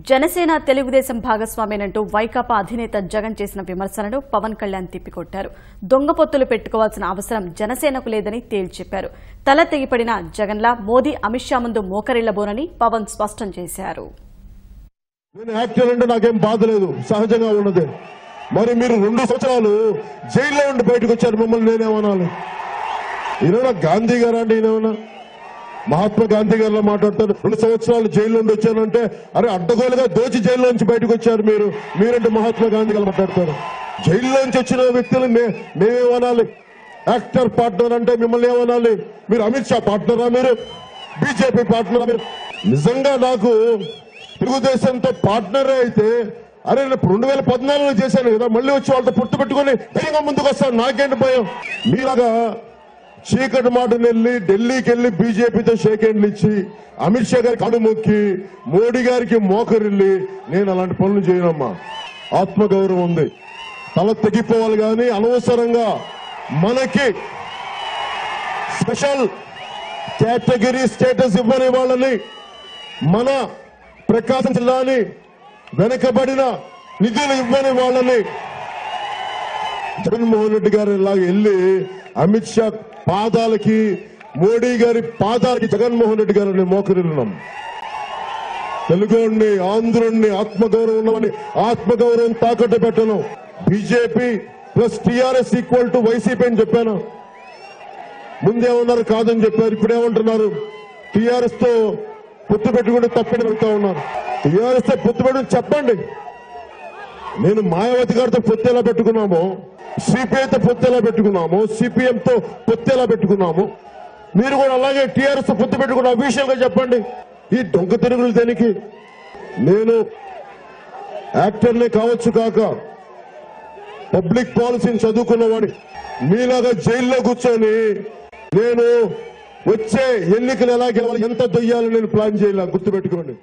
జనసేన తెలుగుదేశం భాగస్వామేనంటూ వైకాపా అధినేత జగన్ చేసిన విమర్శలను పవన్ కళ్యాణ్ తిప్పికొట్టారు. దొంగపొత్తులు పెట్టుకోవాల్సిన అవసరం జనసేనకు లేదని తేల్చెప్పారు. తల తెగిపడిన జగన్లా మోదీ అమిత్ షా ముందు మోకరిల్లబోనని పవన్ స్పష్టం చేశారు. నాకేం బాధ లేదు, సహజంగా ఉన్నదే. మరి మీరు 2 సంవత్సరాలు జైల్లో ఉండి బయటకు వచ్చారు. మమ్మల్ని నేనేమనాలి? ఈయన గాంధీ గారు అంటే ఈయన మహాత్మా గాంధీ గారిలో మాట్లాడతారు. 2 సంవత్సరాలు జైల్లో ఉండి వచ్చానంటే అరే అడ్డగోలుగా దోచి జైల్లో నుంచి బయటకు వచ్చారు మీరంటే మహాత్మా గాంధీ గారు మాట్లాడతారు. జైల్లోంచి వచ్చిన వ్యక్తులు మేమేమనాలి? యాక్టర్ పార్ట్నర్ అంటే మిమ్మల్ని ఏమనాలి? మీరు అమిత్ షా పార్ట్నరా? మీరు బీజేపీ పార్ట్నరా? మీరు నిజంగా నాకు తెలుగుదేశంతో పార్ట్నరే అయితే అరే నేను 2014లో చేశాను కదా, మళ్ళీ వచ్చి వాళ్ళతో పొత్తు పెట్టుకుని ధైర్యంగా ముందుకు వస్తాను. నాకేంటి భయం? మీలాగా చీకటి మాటను వెళ్ళి ఢిల్లీకి వెళ్ళి బీజేపీతో షేక్ హ్యాండ్లు ఇచ్చి అమిత్ షా గారికి అడుమొక్కి మోడీ గారికి మోకరిల్లి నేను అలాంటి పనులు చేయనమ్మా. ఆత్మగౌరవం ఉంది, తల తెగిపోవాలి. కానీ అనవసరంగా మనకి స్పెషల్ కేటగిరీ స్టేటస్ ఇవ్వని వాళ్ళని, మన ప్రకాశం జిల్లాని వెనకబడిన నిధులు ఇవ్వని వాళ్ళని జగన్మోహన్ రెడ్డి గారు ఇలాగ వెళ్ళి అమిత్ షా పాదాలకి మోడీ గారి పాదాలకి జగన్మోహన్ రెడ్డి గారిని మోకరిల్లున్నాం. తెలుగుని ఆంధ్రుణ్ణి ఆత్మగౌరవం ఉన్నవని ఆత్మగౌరవం తాకట్టు పెట్టను. BJP plus TRS equal to YCP అని చెప్పాను. ముందేమన్నారు? కాదని చెప్పారు. ఇప్పుడేమంటున్నారు? టీఆర్ఎస్ తో పొత్తు పెట్టుకుంటే తప్పని పెడతా ఉన్నారు. టీఆర్ఎస్ తో పొత్తు పెట్టుకుని చెప్పండి. నేను మాయావతి గారితో పొత్తు ఎలా పెట్టుకున్నామో, సిపిఐతో పొత్తు ఎలా పెట్టుకున్నామో, సిపిఎంతో పొత్తు ఎలా పెట్టుకున్నాము, మీరు కూడా అలాగే టీఆర్ఎస్ తో పొత్తు పెట్టుకున్న అఫీషియల్గా చెప్పండి. ఈ దొంగ తిరుగులు దేనికి? నేను యాక్టర్నే కావచ్చు కాక పబ్లిక్ పాలసీని చదువుకున్నవాడి మీలాగా జైల్లో కూర్చొని నేను వచ్చే ఎన్నికలు ఎలా గెలవాలి, ఎంత దొయ్యాలని నేను ప్లాన్ చేయాలి. గుర్తుపెట్టుకోండి.